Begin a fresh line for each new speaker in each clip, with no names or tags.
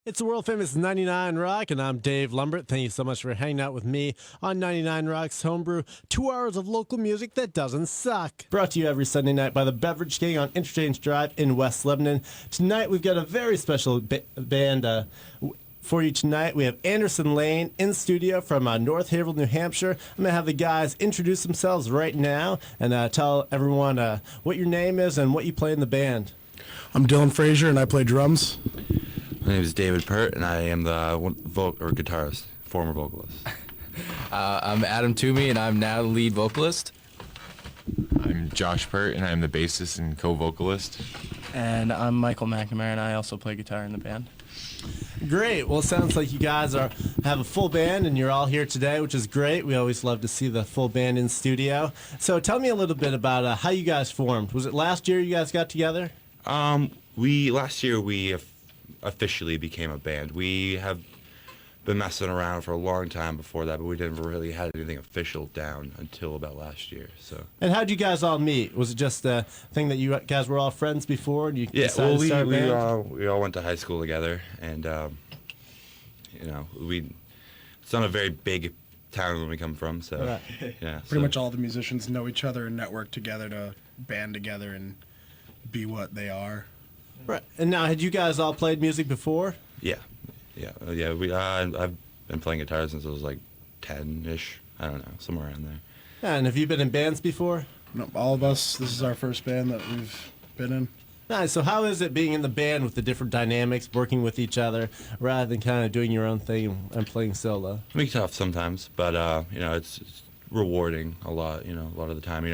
It's the world famous 99 Rock, and I'm Dave Lumbert. Thank you so much for hanging out with me on 99 Rock's Home Brew. 2 hours of local music that doesn't suck. Brought to you every Sunday night by the Beverage King on Interchange Drive in West Lebanon. Tonight we've got a very special band for you tonight. We have Anderson Lane in studio from North Haverhill, New Hampshire. I'm going to have the guys introduce themselves right now and tell everyone what your name is and what you play in the band.
I'm Dylan Frazier, and I play drums.
My name is David Pert, and I am the guitarist, former vocalist.
I'm Adam Toomey, and I'm now the lead vocalist.
I'm Josh Pert, and I'm the bassist and co-vocalist.
And I'm Michael McNamara, and I also play guitar in the band.
Great. Well, it sounds like you guys have a full band, and you're all here today, which is great. We always love to see the full band in studio. So tell me a little bit about how you guys formed. Was it last year you guys got together?
Last year we officially became a band. We have been messing around for a long time before that, but we never really had anything official down until about last year. So. And
how'd you guys all meet? Was it just a thing that you guys were all friends before, and you decided to start a band?
We all went to high school together, and it's not a very big town where we come from, so
right.
Yeah.
Pretty much all the musicians know each other and network together to band together and be what they are.
Right. And now, had you guys all played music before?
Yeah. I've been playing guitar since I was like 10-ish. I don't know, somewhere around there.
Yeah, and have you been in bands before?
No, all of us. This is our first band that we've been in.
Nice. So how is it being in the band with the different dynamics, working with each other, rather than kind of doing your own thing and playing solo?
It can be tough sometimes, but it's rewarding a lot. A lot of the time,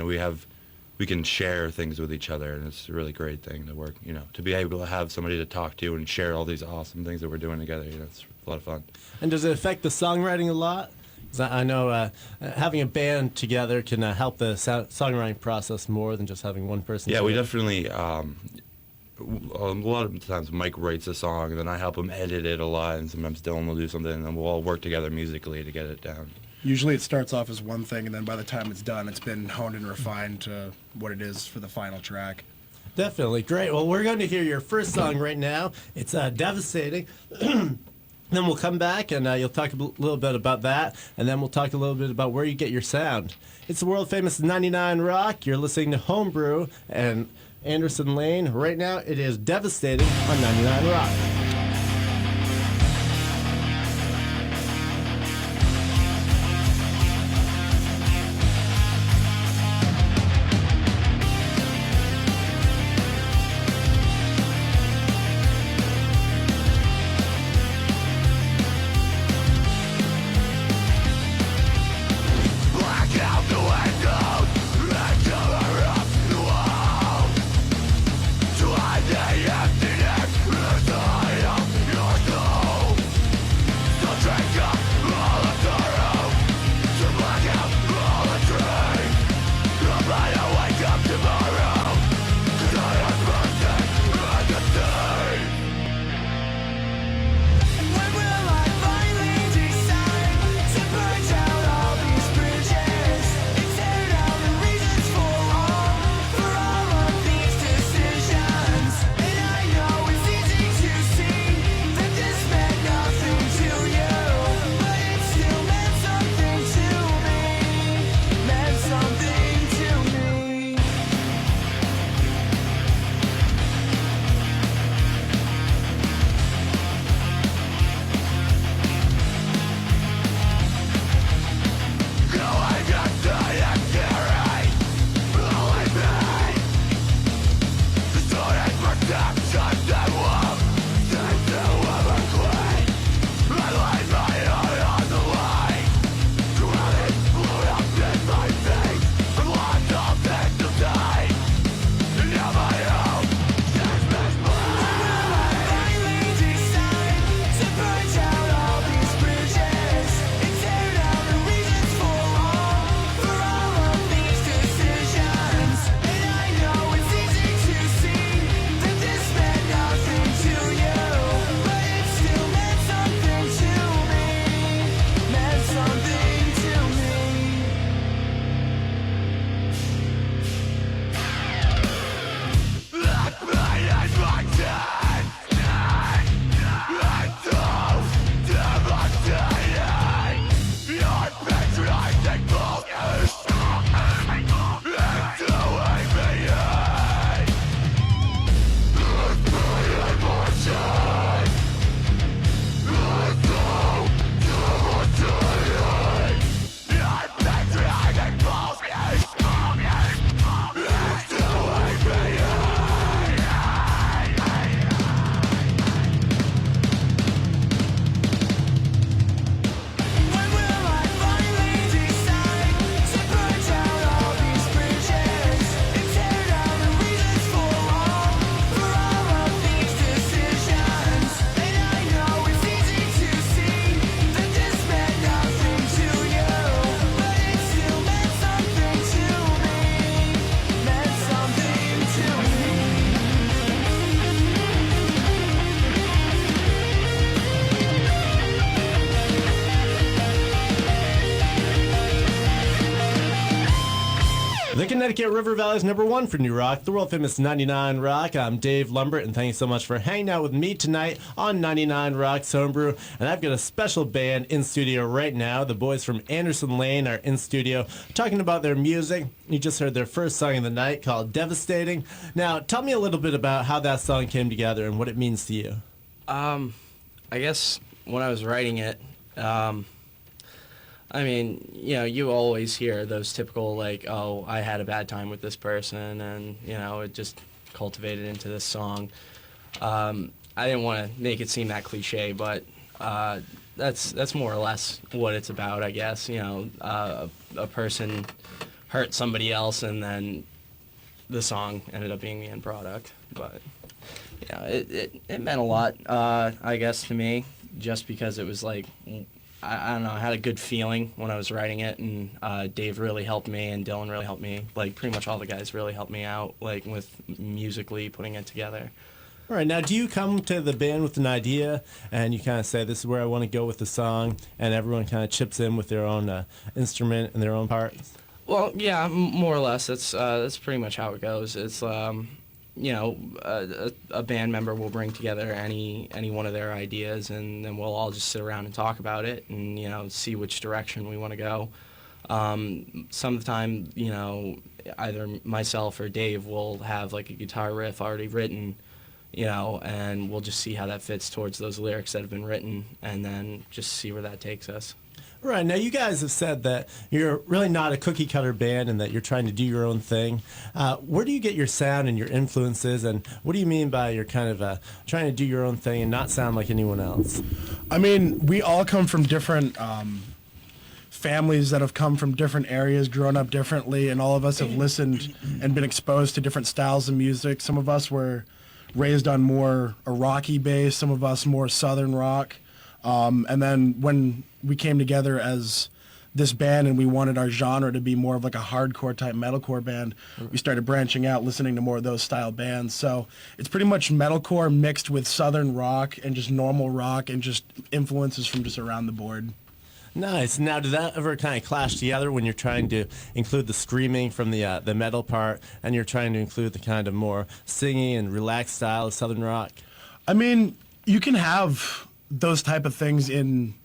we can share things with each other, and it's a really great thing to work, to be able to have somebody to talk to and share all these awesome things that we're doing together. It's a lot of fun.
And does it affect the songwriting a lot? Because I know having a band together can help the songwriting process more than just having one person.
Yeah,
together.
we definitely, a lot of times Mike writes a song, and then I help him edit it a lot, and sometimes Dylan will do something, and then we'll all work together musically to get it down.
Usually it starts off as one thing, and then by the time it's done, it's been honed and refined to what it is for the final track.
Definitely. Great. Well, we're going to hear your first song right now. It's Devastating. Then we'll come back, and you'll talk a little bit about that, and then we'll talk a little bit about where you get your sound. It's the world-famous 99 Rock. You're listening to Home Brew and Anderson Lane. Right now, it is Devastating on 99 Rock.
Die emptiness,
Connecticut River Valley's #1 for new rock, the world famous 99 Rock. I'm Dave Lumbert, and thank you so much for hanging out with me tonight on 99 Rock's Home Brew. And I've got a special band in studio right now. The boys from Anderson Lane are in studio talking about their music. You just heard their first song of the night called Devastating. Now, tell me a little bit about how that song came together and what it means to you.
I guess when I was writing it, I mean, you know, you always hear those typical, like, oh, I had a bad time with this person, and, you know, it just cultivated into this song. I didn't want to make it seem that cliche, but that's more or less what it's about, I guess. You know, a person hurt somebody else, and then the song ended up being the end product. But, you know, it meant a lot, I guess, to me, just because it was like... I don't know, I had a good feeling when I was writing it, and Dave really helped me, and Dylan really helped me. Like, pretty much all the guys really helped me out, like, with musically putting it together.
All right, now do you come to the band with an idea, and you kind of say, this is where I want to go with the song, and everyone kind of chips in with their own instrument and their own parts?
Well, yeah, more or less. That's pretty much how it goes. It's, you know, a band member will bring together any one of their ideas, and then we'll all just sit around and talk about it and, you know, see which direction we want to go. Some of the time, you know, either myself or Dave will have, like, a guitar riff already written, you know, and we'll just see how that fits towards those lyrics that have been written, and then just see where that takes us.
Right. Now, you guys have said that you're really not a cookie-cutter band and that you're trying to do your own thing. Where do you get your sound and your influences, and what do you mean by you're kind of trying to do your own thing and not sound like anyone else?
I mean, we all come from different families that have come from different areas, grown up differently, and all of us have listened and been exposed to different styles of music. Some of us were raised on more a rocky base, some of us more southern rock. And then when we came together as this band and we wanted our genre to be more of like a hardcore type metalcore band, we started branching out, listening to more of those style bands. So it's pretty much metalcore mixed with southern rock and just normal rock and just influences from just around the board.
Nice. Now, did that ever kind of clash together when you're trying to include the screaming from the metal part and you're trying to include the kind of more singing and relaxed style of southern rock?
I mean, you can have those type of things in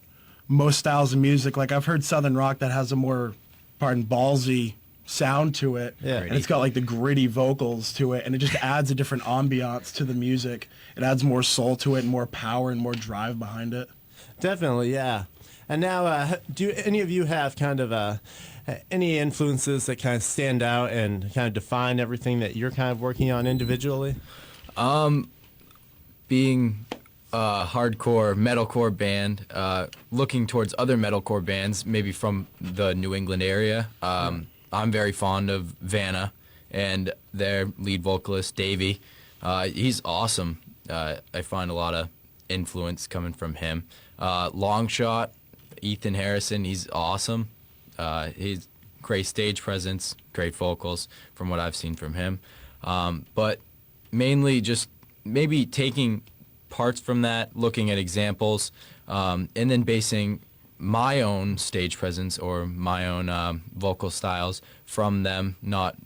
most styles of music. Like, I've heard southern rock that has a more, ballsy sound to it.
Yeah.
And it's got like the gritty vocals to it, and it just adds a different ambiance to the music. It adds more soul to it and more power and more drive behind it.
Definitely, yeah. And now, do any of you have kind of any influences that kind of stand out and kind of define everything that you're kind of working on individually?
Being a hardcore metalcore band, looking towards other metalcore bands, maybe from the New England area. I'm very fond of Vanna and their lead vocalist, Davey. He's awesome. I find a lot of influence coming from him. Longshot, Ethan Harrison, he's awesome. He's great stage presence, great vocals from what I've seen from him. But mainly just maybe taking parts from that, looking at examples, and then basing my own stage presence or my own vocal styles from them, not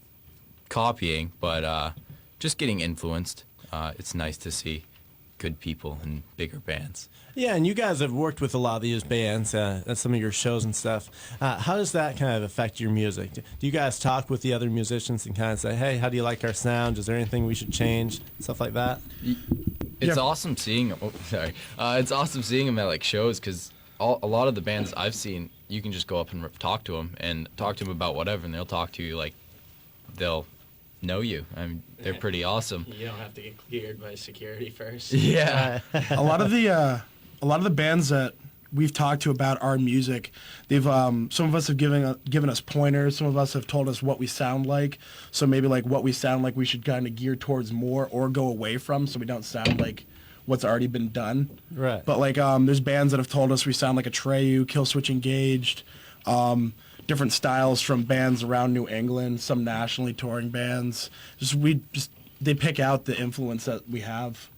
copying, but just getting influenced. It's nice to see good people in bigger bands.
Yeah, and you guys have worked with a lot of these bands at some of your shows and stuff. How does that kind of affect your music? Do you guys talk with the other musicians and kind of say, hey, how do you like our sound? Is there anything we should change? Stuff like that?
It's awesome seeing them. Oh, sorry. It's awesome seeing them at like shows because a lot of the bands I've seen, you can just go up and talk to them about whatever, and they'll talk to you like they'll know you. I mean, they're pretty awesome.
You don't have to get cleared by security first.
Yeah.
A lot of the bands that we've talked to about our music, they've some of us have given us pointers. Some of us have told us what we sound like. So maybe like what we sound like we should kind of gear towards more or go away from, so we don't sound like what's already been done.
Right.
But like there's bands that have told us we sound like Atreyu, Killswitch Engaged, different styles from bands around New England, some nationally touring bands. They pick out the influence that we have.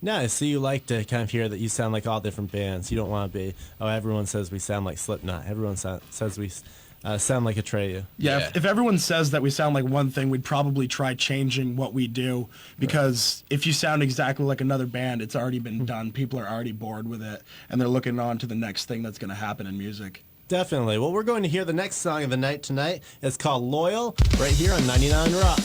Nice. So you like to kind of hear that you sound like all different bands. You don't want to be, oh, everyone says we sound like Slipknot. Everyone says we sound like Atreyu.
Yeah,
Yeah.
if everyone says that we sound like one thing, we'd probably try changing what we do, because if you sound exactly like another band, it's already been done. People are already bored with it, and they're looking on to the next thing that's going to happen in music.
Definitely. Well, we're going to hear the next song of the night tonight. It's called Loyal, right here on 99 Rock.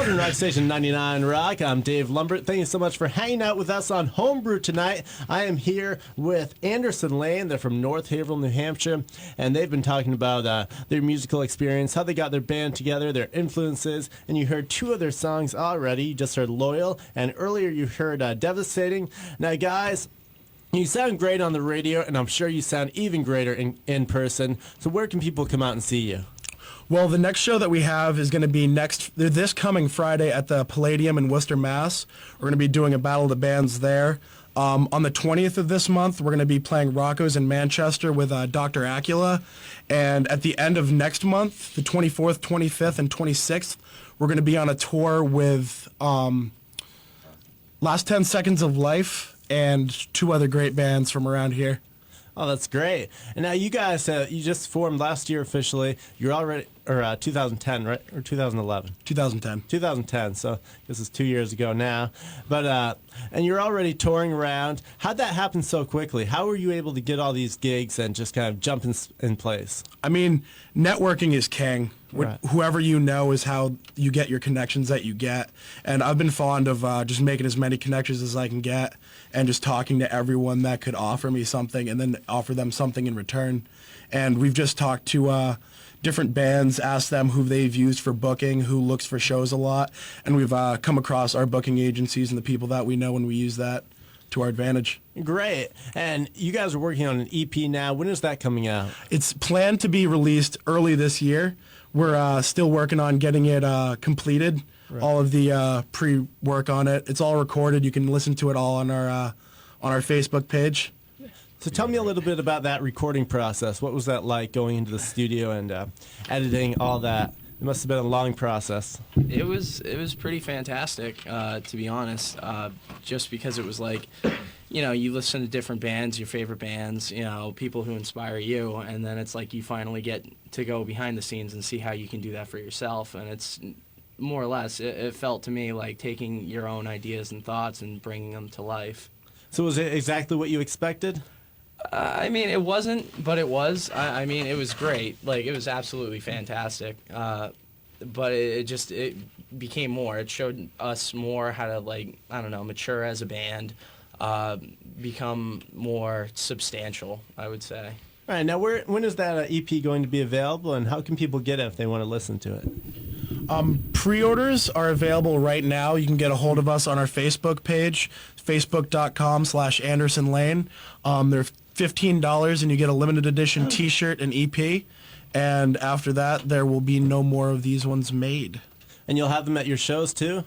Modern Rock Station 99 Rock. I'm Dave Lumbert. Thank you so much for hanging out with us on Home Brew tonight. I am here with Anderson Lane. They're from North Haverhill, New Hampshire, and they've been talking about their musical experience, how they got their band together, their influences, and you heard two of their songs already. You just heard Loyal, and earlier you heard Devastating. Now, guys, you sound great on the radio, and I'm sure you sound even greater in person. So where can people come out and see you?
Well, the next show that we have is going to be this coming Friday at the Palladium in Worcester, Mass. We're going to be doing a Battle of the Bands there. On the 20th of this month, we're going to be playing Rocco's in Manchester with Dr. Acula. And at the end of next month, the 24th, 25th, and 26th, we're going to be on a tour with Last 10 Seconds of Life and two other great bands from around here.
Oh, that's great. And now you guys, you just formed last year officially. You're already, or 2010, right? Or 2011?
2010.
2010, so this is 2 years ago now. But, and you're already touring around. How'd that happen so quickly? How were you able to get all these gigs and just kind of jump in place?
I mean, networking is king.
Right.
Whoever you know is how you get your connections that you get. And I've been fond of just making as many connections as I can get and just talking to everyone that could offer me something and then offer them something in return. And we've just talked to different bands, asked them who they've used for booking, who looks for shows a lot. And we've come across our booking agencies and the people that we know, and we use that to our advantage.
Great. And you guys are working on an EP now. When is that coming out?
It's planned to be released early this year. We're still working on getting it completed. All of the pre-work on it. It's all recorded. You can listen to it all on our Facebook page.
So tell me a little bit about that recording process. What was that like going into the studio and editing all that? It must have been a long process.
It was pretty fantastic, to be honest. Just because it was like, you listen to different bands, your favorite bands, people who inspire you, and then it's like you finally get to go behind the scenes and see how you can do that for yourself. And it's more or less, it felt to me like taking your own ideas and thoughts and bringing them to life.
So was it exactly what you expected?
I mean, it wasn't, but it was. I mean, it was great. Like, it was absolutely fantastic. But it became more. It showed us more how to, like, I don't know, mature as a band, become more substantial, I would say.
All right, now when is that EP going to be available, and how can people get it if they want to listen to it?
Pre-orders are available right now. You can get a hold of us on our Facebook page, facebook.com/Anderson Lane. They're $15, and you get a limited edition T-shirt and EP. And after that, there will be no more of these ones made.
And you'll have them at your shows, too?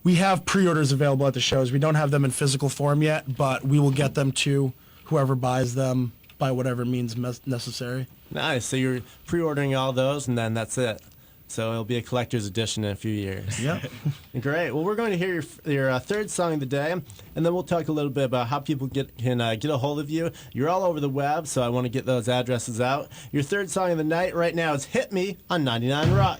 We have pre-orders available at the shows. We don't have them in physical form yet, but we will get them to whoever buys them by whatever means necessary.
Nice. So you're pre-ordering all those, and then that's it. So it'll be a collector's edition in a few years.
Yep.
Great. Well, we're going to hear your third song of the day, and then we'll talk a little bit about how people can get a hold of you. You're all over the web, so I want to get those addresses out. Your third song of the night right now is Hit Me on 99 Rock.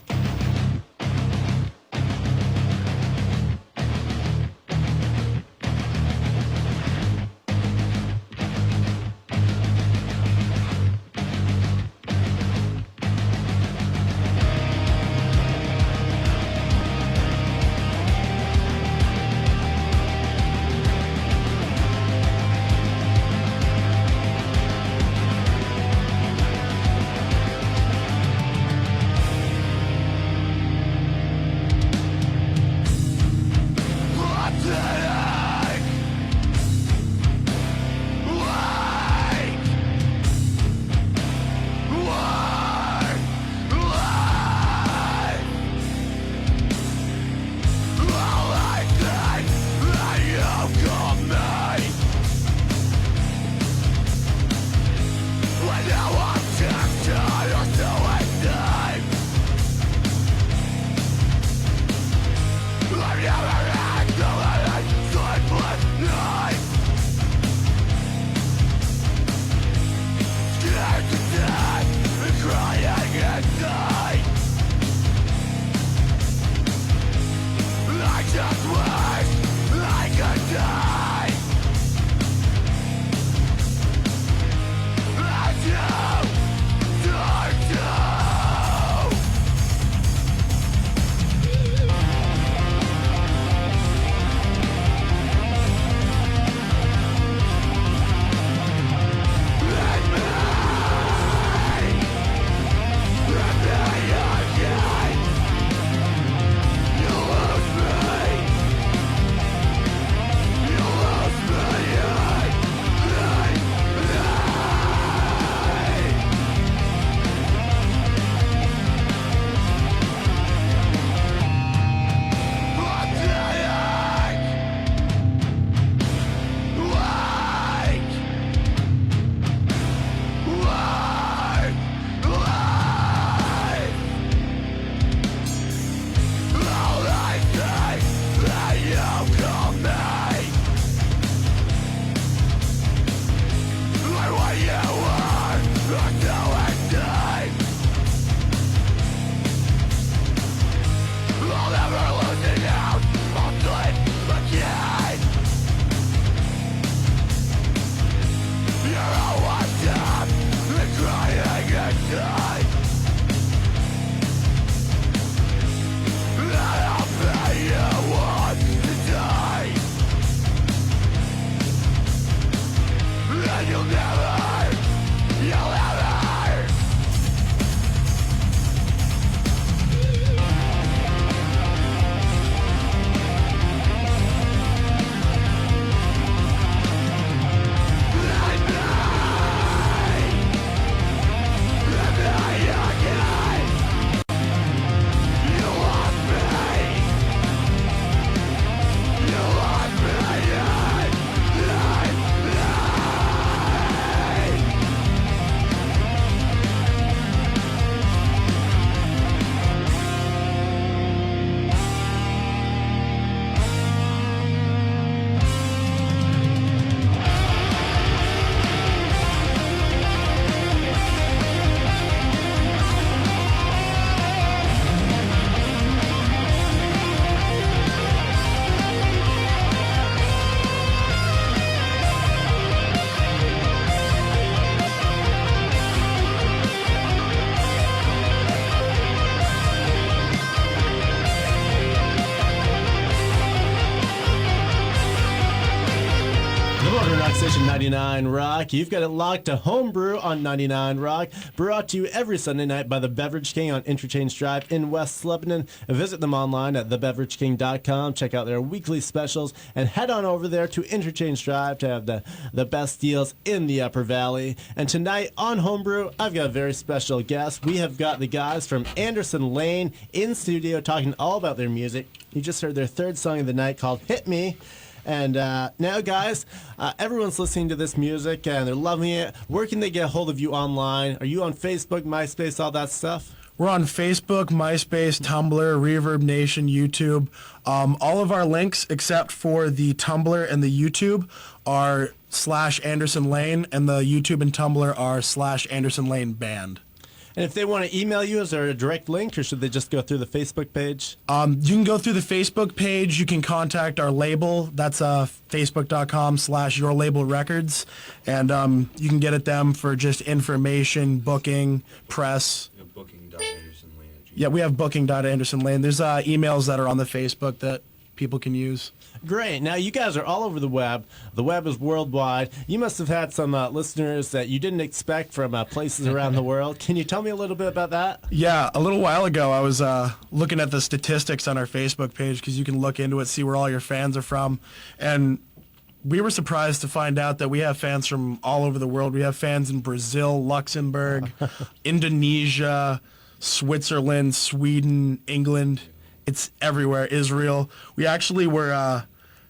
station 99 Rock. You've got it locked to Home Brew on 99 Rock. Brought to you every Sunday night by the Beverage King on Interchange Drive in West Lebanon. Visit them online at thebeverageking.com. Check out their weekly specials and head on over there to Interchange Drive to have the best deals in the Upper Valley. And tonight on Home Brew, I've got a very special guest. We have got the guys from Anderson Lane in studio talking all about their music. You just heard their third song of the night called Hit Me. And now, guys, everyone's listening to this music and they're loving it. Where can they get a hold of you online? Are you on Facebook, MySpace, all that stuff?
We're on Facebook, MySpace, Tumblr, Reverb Nation, YouTube. All of our links, except for the Tumblr and the YouTube, are /Anderson Lane, and the YouTube and Tumblr are /Anderson Lane Band.
And if they want to email you, is there a direct link, or should they just go through the Facebook page?
You can go through the Facebook page. You can contact our label. That's facebook.com/YourLabelRecords. And you can get at them for just information, booking, press.
Booking.andersonlane.
Yeah, we have booking.andersonlane. There's emails that are on the Facebook that people can use.
Great. Now, you guys are all over the web. The web is worldwide. You must have had some listeners that you didn't expect from places around the world. Can you tell me a little bit about that?
Yeah, a little while ago, I was looking at the statistics on our Facebook page because you can look into it, see where all your fans are from. And we were surprised to find out that we have fans from all over the world. We have fans in Brazil, Luxembourg, Indonesia, Switzerland, Sweden, England. It's everywhere. Israel. We actually were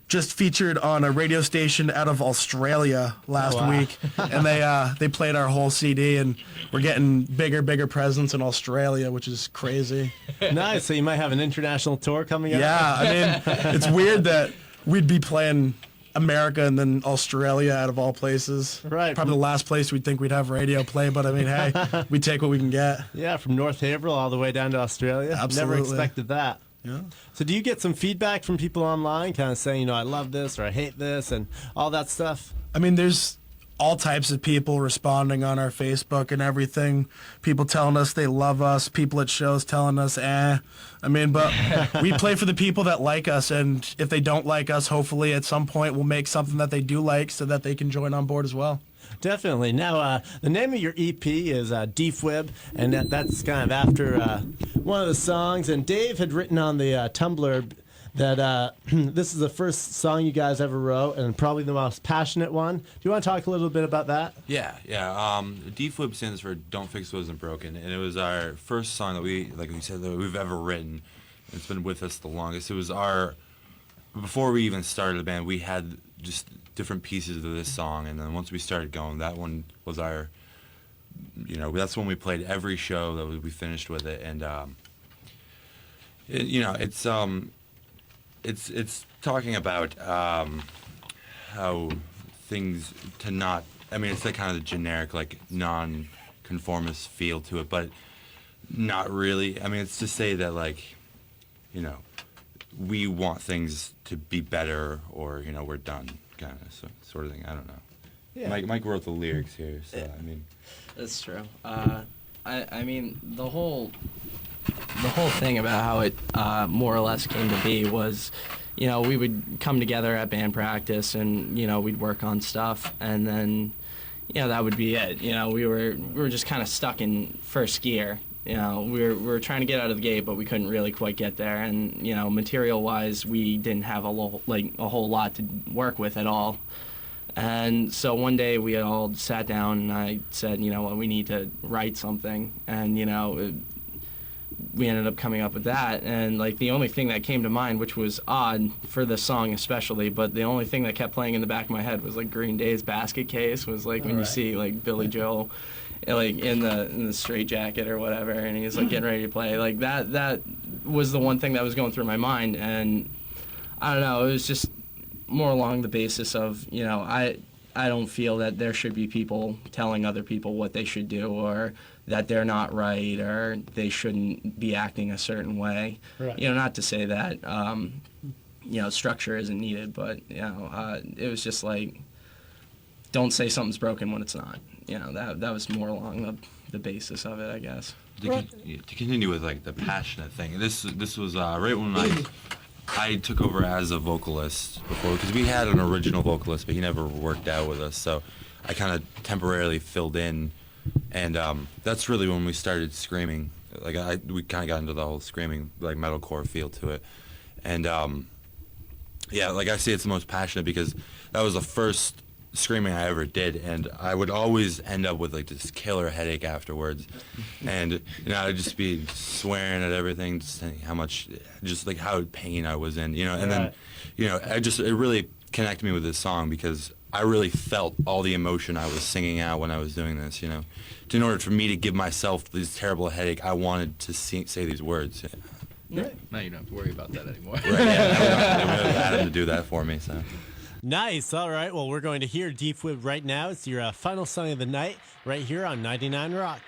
just featured on a radio station out of Australia last week, and they played our whole CD, and we're getting bigger presence in Australia, which is crazy.
Nice. So you might have an international tour coming up?
Yeah, I mean, it's weird that we'd be playing America and then Australia out of all places.
Right.
Probably the last place we'd think we'd have radio play, but I mean, hey, we take what we can get.
Yeah, from North Haverhill all the way down to Australia.
Absolutely.
Never expected that.
Yeah.
So do you get some feedback from people online kind of saying, I love this or I hate this and all that stuff?
I mean, there's all types of people responding on our Facebook and everything. People telling us they love us. People at shows telling us, I mean, but we play for the people that like us, and if they don't like us, hopefully at some point we'll make something that they do like so that they can join on board as well.
Definitely. Now, the name of your EP is Defwib, and that's kind of after one of the songs. And Dave had written on the Tumblr that this is the first song you guys ever wrote, and probably the most passionate one. Do you want to talk a little bit about that?
Yeah. Deflip stands for Don't Fix What Isn't Broken, and it was our first song that we said, that we've ever written. It's been with us the longest. It was before we even started the band, we had just different pieces of this song, and then once we started going, that one was that's when we played every show that we finished with it, and it's talking about how things to not, I mean, it's like kind of the generic, like, non-conformist feel to it, but not really. I mean, it's to say that, like, we want things to be better, or, we're done, kind of sort of thing. I don't know. Yeah. Mike wrote the lyrics here, so, I mean.
That's true. I mean, the whole thing about how it more or less came to be was, we would come together at band practice and, we'd work on stuff, and then, that would be it. We were just kind of stuck in first gear. We were trying to get out of the gate, but we couldn't really quite get there. And, material-wise, we didn't have a whole lot to work with at all. And so one day we all sat down and I said, we need to write something. And, we ended up coming up with that. And, the only thing that came to mind, which was odd for this song especially, but the only thing that kept playing in the back of my head was, Green Day's Basket Case, was, when you see, Billy Joel, in the straitjacket or whatever, and he's, getting ready to play. That was the one thing that was going through my mind. And, I don't know, it was just more along the basis of, I don't feel that there should be people telling other people what they should do, or that they're not right, or they shouldn't be acting a certain way. Right. Not to say that, structure isn't needed, but, it was just don't say something's broken when it's not. That was more along the basis of it, I guess.
To continue with, the passionate thing, this was right when I took over as a vocalist before because we had an original vocalist, but he never worked out with us. So I kind of temporarily filled in, and that's really when we started screaming. Like we kind of got into the whole screaming, like metalcore feel to it, and yeah, like I say, it's the most passionate because that was the first screaming I ever did, and I would always end up with like this killer headache afterwards, and I'd just be swearing at everything, just saying how much, just like how pain I was in, and then, it really connected me with this song because I really felt all the emotion I was singing out when I was doing this, In order for me to give myself this terrible headache, I wanted to say these words.
Yeah. Now you don't have to worry about that anymore.
Right, yeah, I had him to do that for me, so.
Nice. All right. Well, we're going to hear Deep Web right now. It's your final song of the night right here on 99 Rock.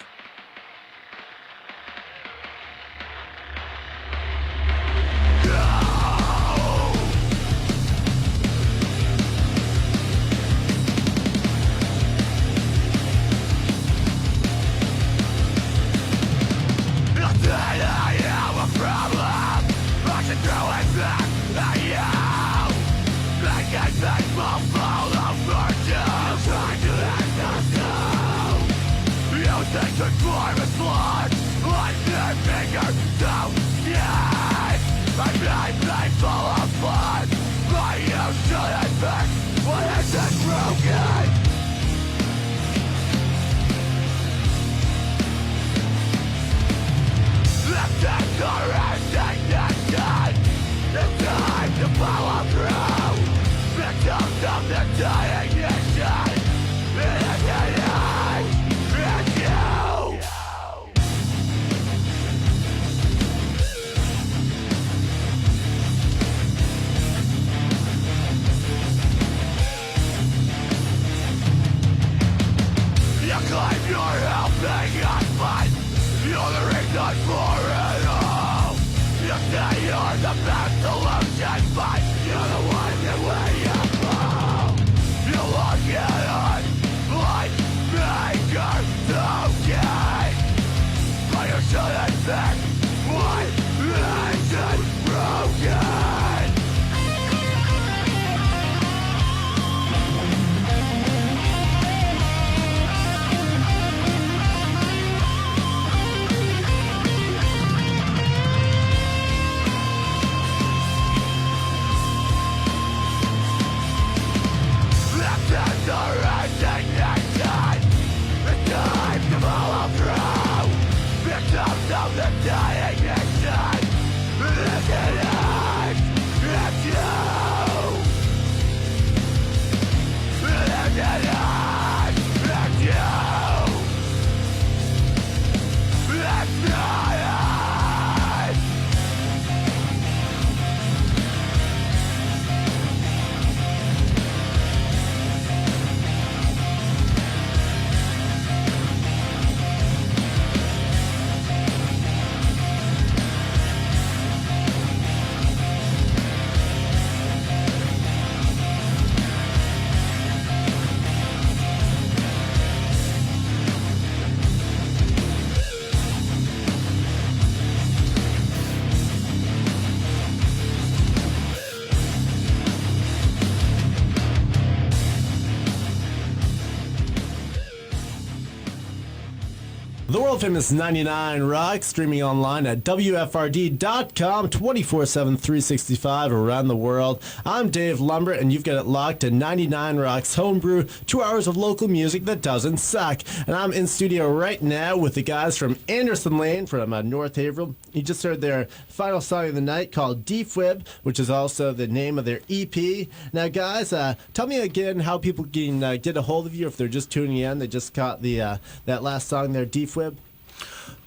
The world famous 99 Rock, streaming online at WFRD.com 24/7, 365 around the world. I'm Dave Lumbert, and you've got it locked to 99 Rock's Home Brew, 2 hours of local music that doesn't suck. And I'm in studio right now with the guys from Anderson Lane from North Haverhill. You just heard their final song of the night called Deep Web, which is also the name of their EP. Now, guys, tell me again how people can get a hold of you if they're just tuning in. They just caught the that last song there, Deep Web.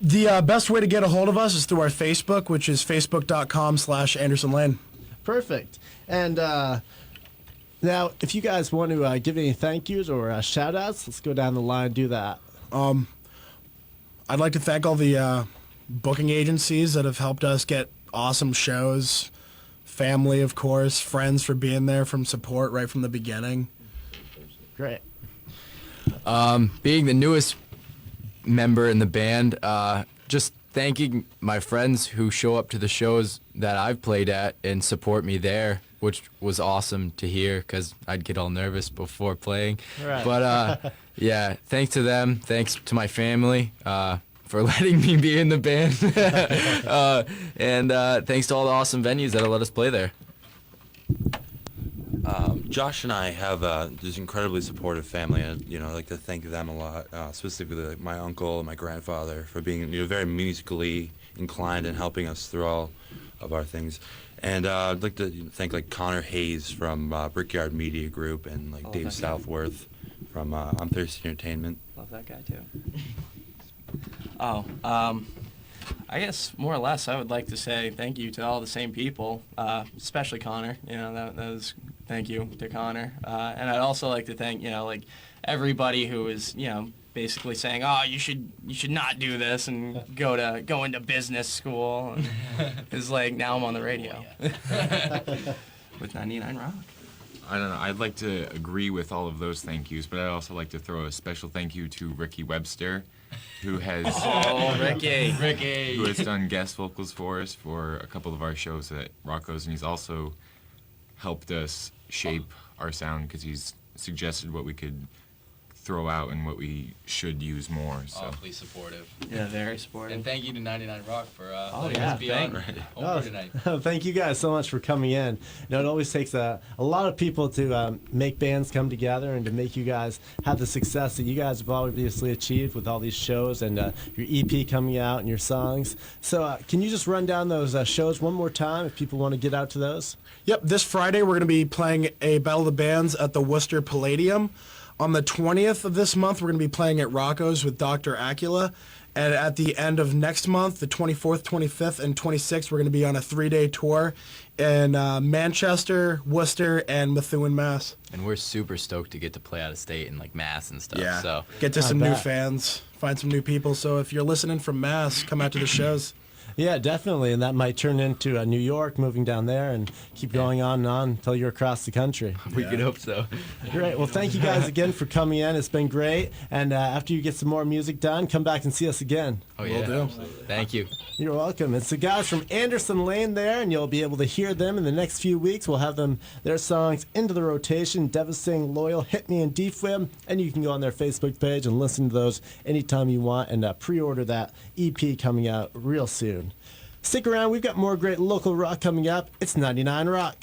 The best way to get a hold of us is through our Facebook, which is facebook.com/Anderson Lane.
Perfect. And now, if you guys want to give any thank yous or shout outs, let's go down the line and do that.
I'd like to thank all the booking agencies that have helped us get awesome shows. Family, of course, friends for being there from support right from the beginning.
Great.
Being the newest member in the band, just thanking my friends who show up to the shows that I've played at and support me there, which was awesome to hear because I'd get all nervous before playing.
Right.
But yeah, thanks to them. Thanks to my family for letting me be in the band. And thanks to all the awesome venues that let us play there.
Josh and I have this incredibly supportive family, and I'd like to thank them a lot, specifically like my uncle and my grandfather for being very musically inclined and helping us through all of our things. And I'd like to thank like Connor Hayes from Brickyard Media Group and like Dave Southworth from I'm Thirsty Entertainment.
Love that guy too. I guess more or less I would like to say thank you to all the same people, especially Connor. That was thank you to Connor. And I'd also like to thank like everybody who is basically saying, oh, you should not do this and go into business school. Because like now I'm on the radio with 99 Rock.
I don't know. I'd like to agree with all of those thank yous, but I'd also like to throw a special thank you to Ricky Webster, who has
Ricky.
who has done guest vocals for us for a couple of our shows at Rocco's, and he's also helped us shape our sound because he's suggested what we could throw out and what we should use more. So.
Awfully supportive.
Yeah, very supportive.
And thank you to 99 Rock for letting
yeah,
us be on Home Brew tonight.
Thank you guys so much for coming in. It always takes a lot of people to make bands come together and to make you guys have the success that you guys have obviously achieved with all these shows and your EP coming out and your songs. So can you just run down those shows one more time if people want to get out to those?
Yep, this Friday we're going to be playing a Battle of the Bands at the Worcester Palladium. On the 20th of this month, we're going to be playing at Rocco's with Dr. Acula. And at the end of next month, the 24th, 25th, and 26th, we're going to be on a 3-day tour in Manchester, Worcester, and Methuen, Mass.
And we're super stoked to get to play out of state and like Mass and stuff.
Yeah,
So
get to some new
bet.
fans, find some new people. So if you're listening from Mass, come out to the shows.
Yeah, definitely, and that might turn into New York, moving down there, and keep going on and on until you're across the country.
we could hope so.
Great. Well, thank you guys again for coming in. It's been great. And after you get some more music done, come back and see us again.
Oh yeah.
do.
Thank you.
You're welcome. It's the guys from Anderson Lane there, and you'll be able to hear them in the next few weeks. We'll have their songs into the rotation, Devastating, Loyal, Hit Me, and Defib. And you can go on their Facebook page and listen to those anytime you want and pre-order that EP coming out real soon. Stick around. We've got more great local rock coming up. It's 99 Rock.